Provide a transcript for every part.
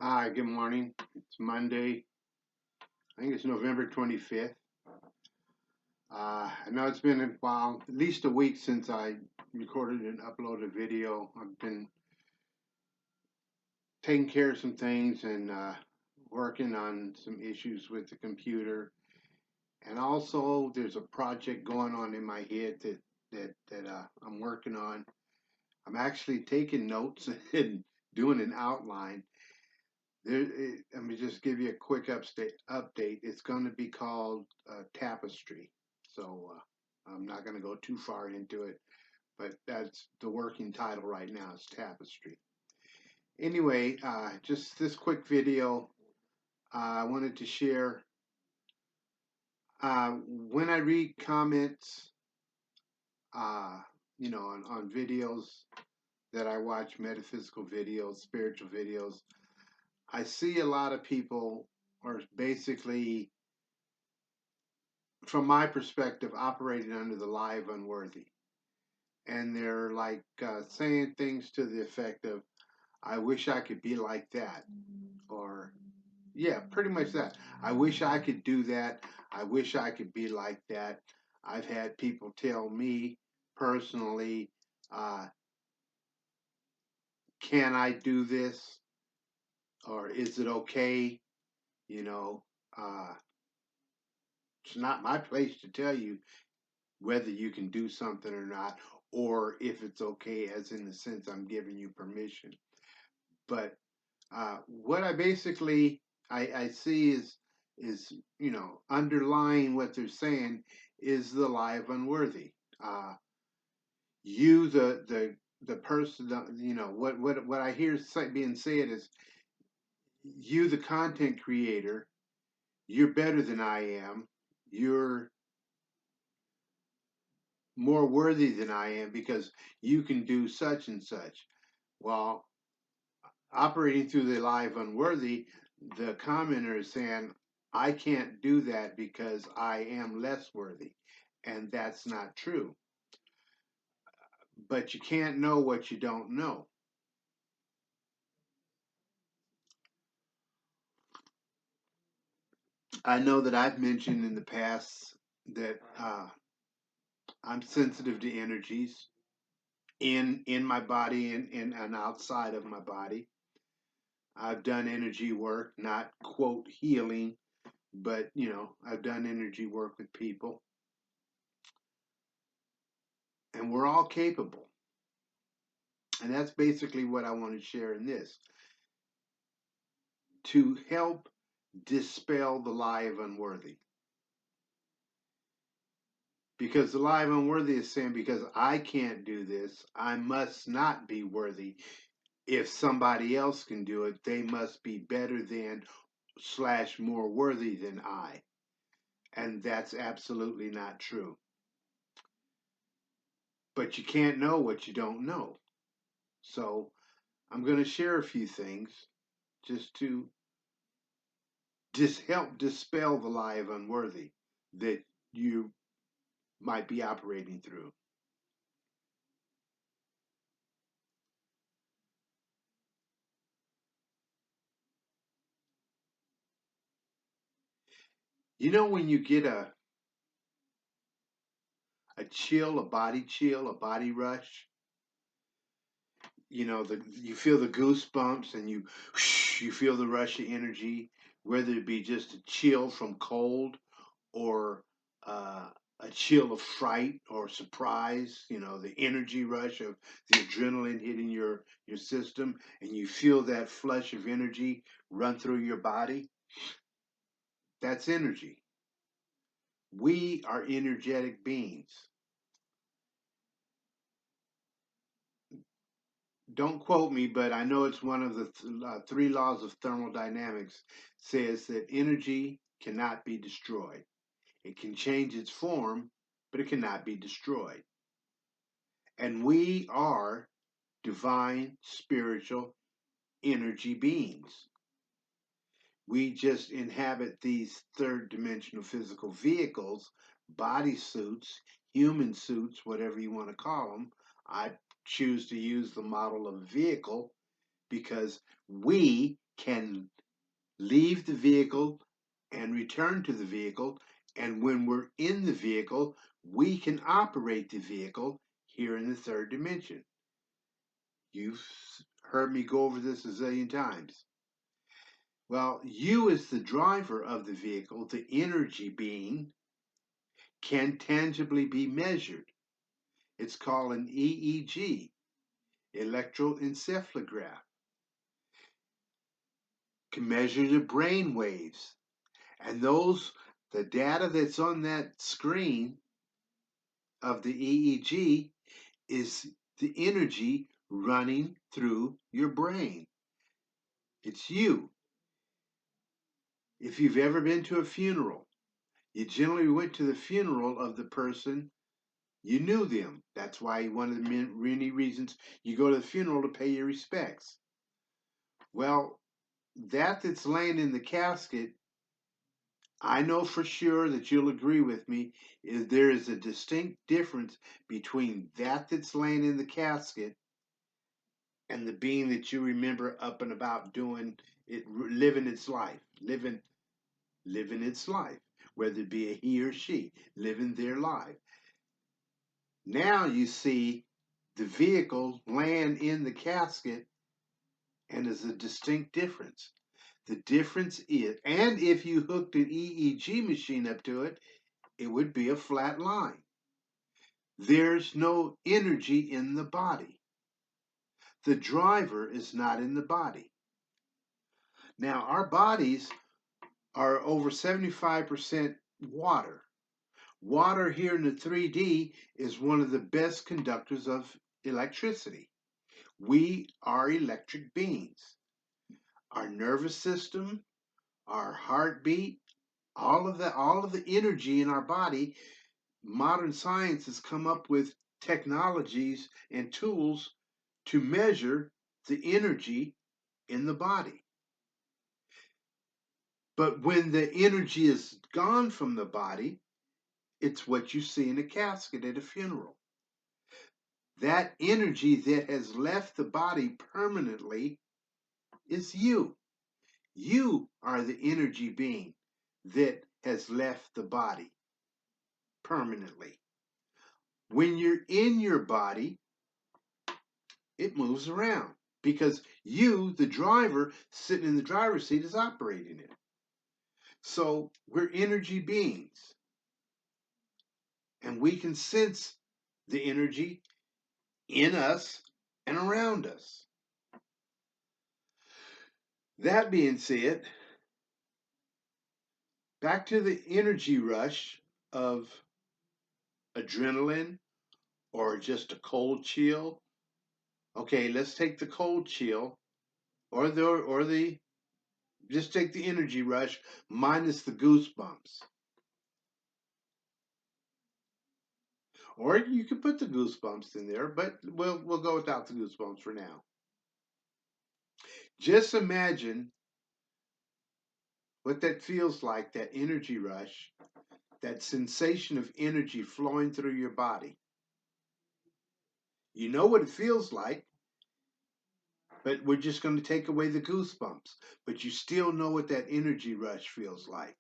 Hi, good morning. It's Monday. I think it's November 25th. I know it's been a while, at least a week since I recorded and uploaded a video. I've been taking care of some things and working on some issues with the computer. And also, there's a project going on in my head that I'm working on. I'm actually taking notes and doing an outline. Let me just give you a quick update. It's going to be called Tapestry. So I'm not going to go too far into it, but that's the working title right now is Tapestry. Anyway, just this quick video, I wanted to share. When I read comments, uh, on videos that I watch, metaphysical videos, spiritual videos, I see a lot of people are basically, from my perspective, operating under the lie of unworthy. And they're like saying things to the effect of, I wish I could be like that. Or, yeah, pretty much that. I wish I could do that. I wish I could be like that. I've had people tell me personally, uh, can I do this? Or is it okay? You know, uh, it's not my place to tell you whether you can do something or not, or if it's okay, as in the sense I'm giving you permission. But what I basically I see is underlying what they're saying is the lie of unworthy. You the person what I hear being said is you the content creator, you're better than I am, you're more worthy than I am because you can do such and such. Well, operating through the lie of unworthy, the commenter is saying, I can't do that because I am less worthy. And that's not true. But you can't know what you don't know. I know that I've mentioned in the past that I'm sensitive to energies in my body and outside of my body. I've done energy work, not quote healing, but I've done energy work with people, and we're all capable. And that's basically what I want to share in this to help dispel the lie of unworthy. Because the lie of unworthy is saying, because I can't do this, I must not be worthy. If somebody else can do it, they must be better than slash more worthy than I. And that's absolutely not true. But you can't know what you don't know. So I'm going to share a few things just to help dispel the lie of unworthy that you might be operating through. You know, when you get a chill, a body chill, a body rush, you feel the goosebumps and you feel the rush of energy, whether it be just a chill from cold or a chill of fright or surprise, the energy rush of the adrenaline hitting your system, and you feel that flush of energy run through your body. That's energy. We are energetic beings. Don't quote me, but I know it's one of the three laws of thermodynamics says that energy cannot be destroyed. It can change its form, but it cannot be destroyed. And we are divine, spiritual, energy beings. We just inhabit these third dimensional physical vehicles, body suits, human suits, whatever you want to call them. I choose to use the model of vehicle because we can leave the vehicle and return to the vehicle. And when we're in the vehicle, we can operate the vehicle here in the third dimension. You've heard me go over this a zillion times. Well, you as the driver of the vehicle, the energy being, can tangibly be measured. It's called an EEG, electroencephalograph. Can measure the brain waves. And the data that's on that screen of the EEG is the energy running through your brain. It's you. If you've ever been to a funeral, you generally went to the funeral of the person you knew them. That's why one of the many reasons you go to the funeral to pay your respects. Well, that's laying in the casket, I know for sure that you'll agree with me, is there is a distinct difference between that's laying in the casket and the being that you remember up and about doing it, living its life, living its life, whether it be a he or she, living their life. Now you see the vehicle laying in the casket, and there's a distinct difference. The difference is, and if you hooked an EEG machine up to it, it would be a flat line. There's no energy in the body. The driver is not in the body. Now, our bodies are over 75% water. Water here in the 3D is one of the best conductors of electricity. We are electric beings. Our nervous system, our heartbeat, all of the energy in our body, modern science has come up with technologies and tools to measure the energy in the body. But when the energy is gone from the body, it's what you see in a casket at a funeral. That energy that has left the body permanently is you. You are the energy being that has left the body permanently. When you're in your body, it moves around because you, the driver, sitting in the driver's seat, is operating it. So we're energy beings, and we can sense the energy in us and around us. That being said, back to the energy rush of adrenaline or just a cold chill. Okay, let's take the cold chill or the just take the energy rush minus the goosebumps. Or you could put the goosebumps in there, but we'll go without the goosebumps for now. Just imagine what that feels like, that energy rush, that sensation of energy flowing through your body. You know what it feels like, but we're just going to take away the goosebumps. But you still know what that energy rush feels like.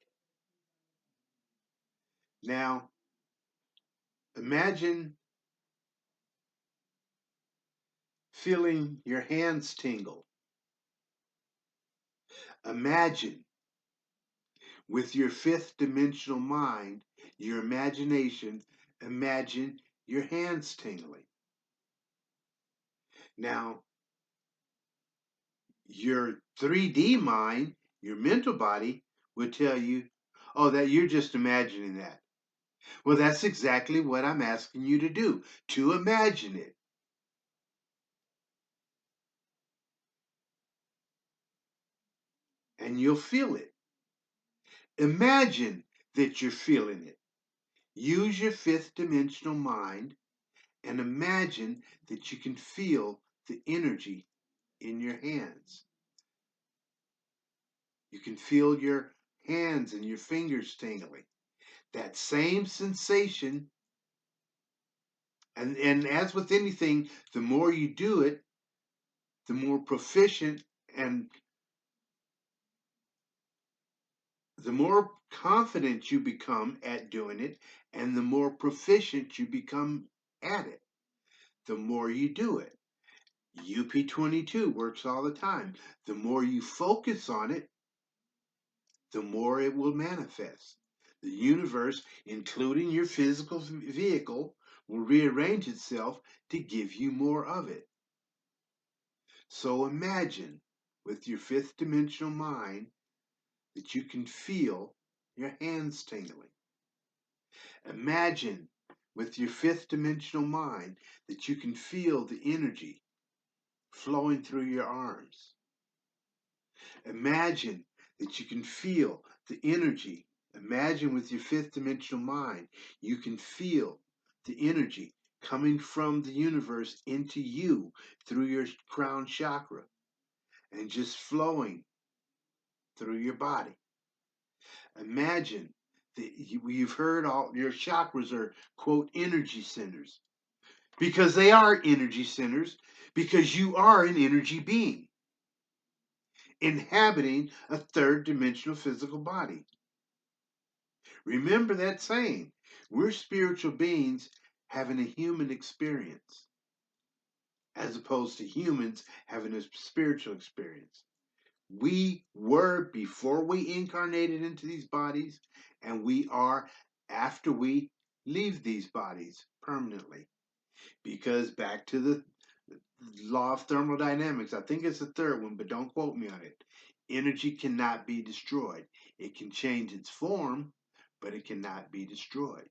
Now, imagine feeling your hands tingle. Imagine with your fifth dimensional mind, your imagination, imagine your hands tingling. Now, your 3D mind, your mental body, would tell you, oh, that you're just imagining that. Well, that's exactly what I'm asking you to do, to imagine it. And you'll feel it. Imagine that you're feeling it. Use your fifth dimensional mind and imagine that you can feel the energy in your hands. You can feel your hands and your fingers tingling. That same sensation, and as with anything, the more you do it, the more proficient and the more confident you become at doing it, and the more proficient you become at it, the more you do it. UP22 works all the time. The more you focus on it, the more it will manifest. The universe, including your physical vehicle, will rearrange itself to give you more of it. So imagine with your fifth dimensional mind that you can feel your hands tingling. Imagine with your fifth dimensional mind that you can feel the energy flowing through your arms. Imagine that you can feel the energy. Imagine with your fifth dimensional mind, you can feel the energy coming from the universe into you through your crown chakra and just flowing through your body. Imagine that you've heard all your chakras are, quote, energy centers, because they are energy centers, because you are an energy being inhabiting a third dimensional physical body. Remember that saying, we're spiritual beings having a human experience, as opposed to humans having a spiritual experience. We were before we incarnated into these bodies, and we are after we leave these bodies permanently. Because back to the law of thermodynamics, I think it's the third one, but don't quote me on it. Energy cannot be destroyed. It can change its form, but it cannot be destroyed.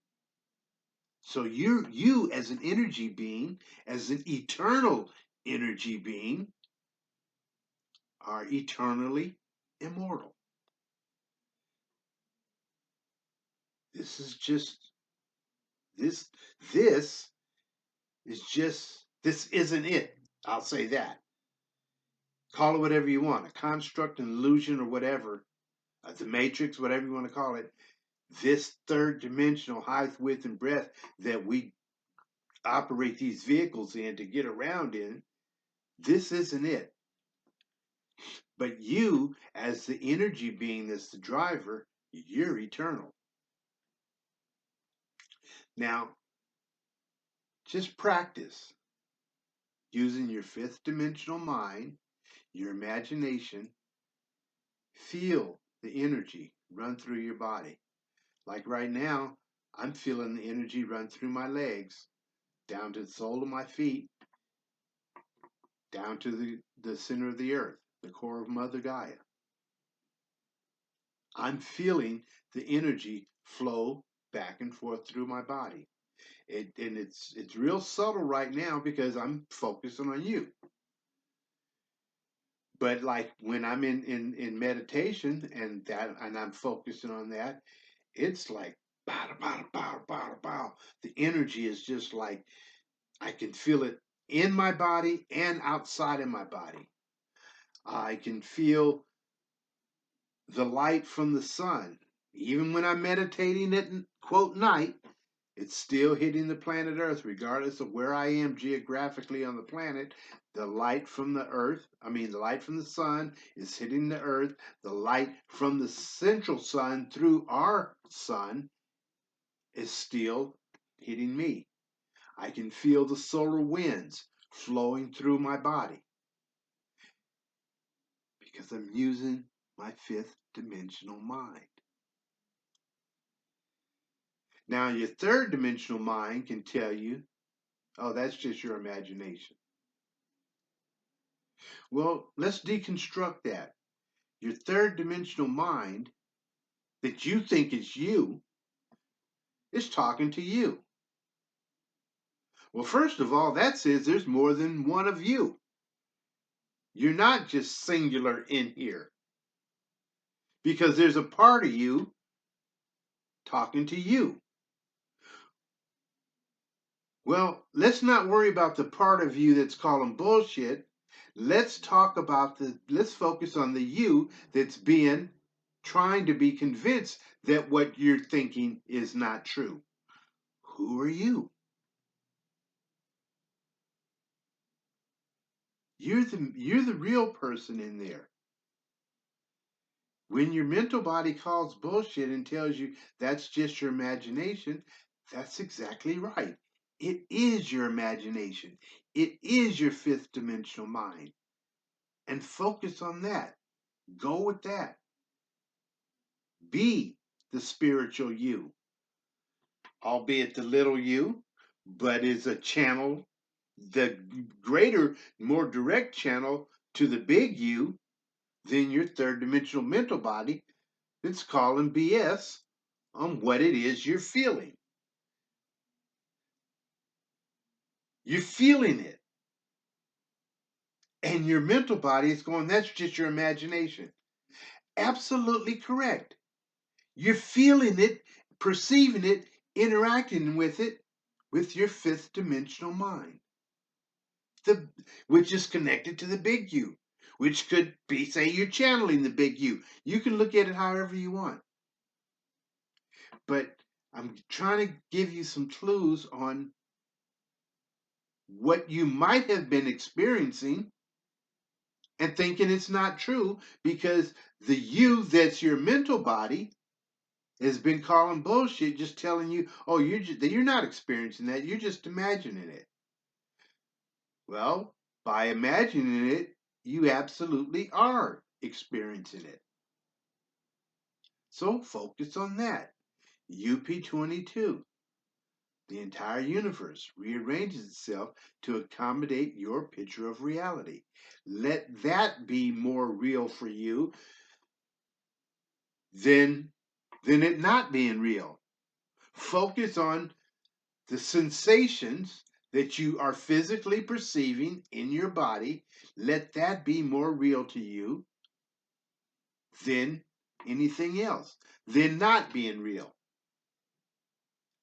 So you as an energy being, as an eternal energy being, are eternally immortal. This is just this this is just this isn't it. I'll say that. Call it whatever you want, a construct, an illusion, or whatever, the matrix, whatever you want to call it. This third dimensional height, width, and breadth that we operate these vehicles in to get around in, this isn't it. But you, as the energy being that's the driver, you're eternal. Now, just practice using your fifth dimensional mind, your imagination. Feel the energy run through your body. Like right now, I'm feeling the energy run through my legs, down to the sole of my feet, down to the center of the earth, the core of Mother Gaia. I'm feeling the energy flow back and forth through my body. And it's real subtle right now because I'm focusing on you. But like when I'm in meditation and I'm focusing on that, it's like bow, bow, bow, bow, bow. The energy is just like I can feel it in my body and outside of my body. I can feel the light from the sun. Even when I'm meditating at quote night, it's still hitting the planet Earth, regardless of where I am geographically on the planet. The light from the light from the sun is hitting the Earth. The light from the central sun through our sun is still hitting me. I can feel the solar winds flowing through my body because I'm using my fifth dimensional mind. Now, your third dimensional mind can tell you, oh, that's just your imagination. Well, let's deconstruct that. Your third dimensional mind that you think is you is talking to you. Well, first of all, that says there's more than one of you. You're not just singular in here because there's a part of you talking to you. Well, let's not worry about the part of you that's calling bullshit. Let's focus on the you that's trying to be convinced that what you're thinking is not true. Who are you? You're the real person in there. When your mental body calls bullshit and tells you that's just your imagination, that's exactly right. It is your imagination. It is your fifth dimensional mind. And focus on that. Go with that. Be the spiritual you, albeit the little you, but is a channel, the greater, more direct channel to the big you than your third dimensional mental body that's calling BS on what it is you're feeling. You're feeling it. And your mental body is going, that's just your imagination. Absolutely correct. You're feeling it, perceiving it, interacting with it with your fifth dimensional mind, which is connected to the big you, which could be, say, you're channeling the big you. You can look at it however you want. But I'm trying to give you some clues on what you might have been experiencing and thinking it's not true because the you that's your mental body has been calling bullshit, just telling you, oh, you're not experiencing that, you're just imagining it. Well, by imagining it, you absolutely are experiencing it. So focus on that. UP22. The entire universe rearranges itself to accommodate your picture of reality. Let that be more real for you than it not being real. Focus on the sensations that you are physically perceiving in your body. Let that be more real to you than anything else, than not being real.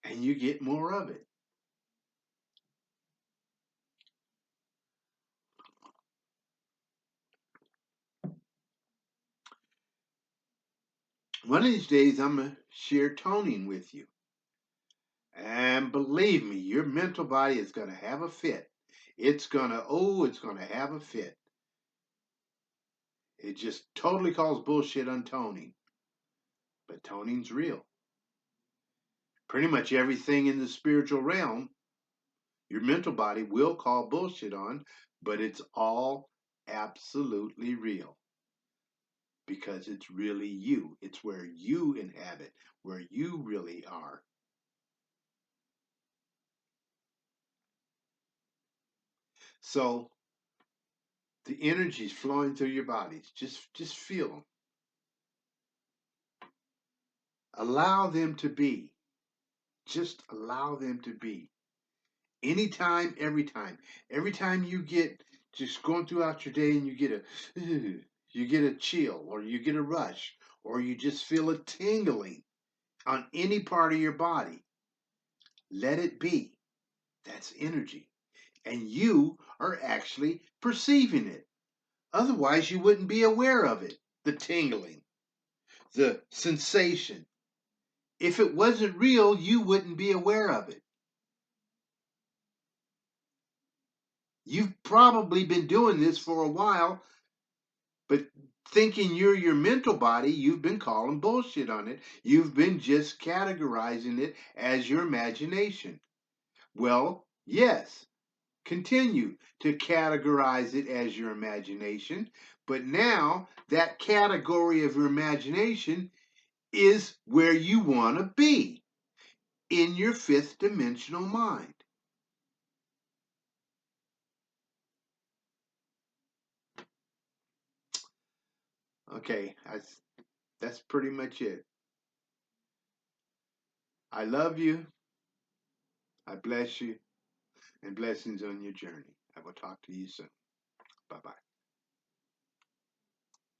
And you get more of it. One of these days, I'm going to share toning with you. And believe me, your mental body is going to have a fit. It's going to have a fit. It just totally calls bullshit on toning. But toning's real. Pretty much everything in the spiritual realm, your mental body will call bullshit on, but it's all absolutely real. Because it's really you. It's where you inhabit, where you really are. So the energies flowing through your bodies, just feel them. Allow them to be. Just allow them to be. Anytime, every time. Every time you get just going throughout your day and you get a chill or you get a rush or you just feel a tingling on any part of your body, let it be. That's energy. And you are actually perceiving it. Otherwise, you wouldn't be aware of it. The tingling, the sensation. If it wasn't real, you wouldn't be aware of it. You've probably been doing this for a while, but thinking you're your mental body, you've been calling bullshit on it. You've been just categorizing it as your imagination. Well, yes, continue to categorize it as your imagination, but now that category of your imagination is where you want to be in your fifth dimensional mind. Okay, that's pretty much it. I love you. I bless you, and blessings on your journey. I will talk to you soon. Bye bye.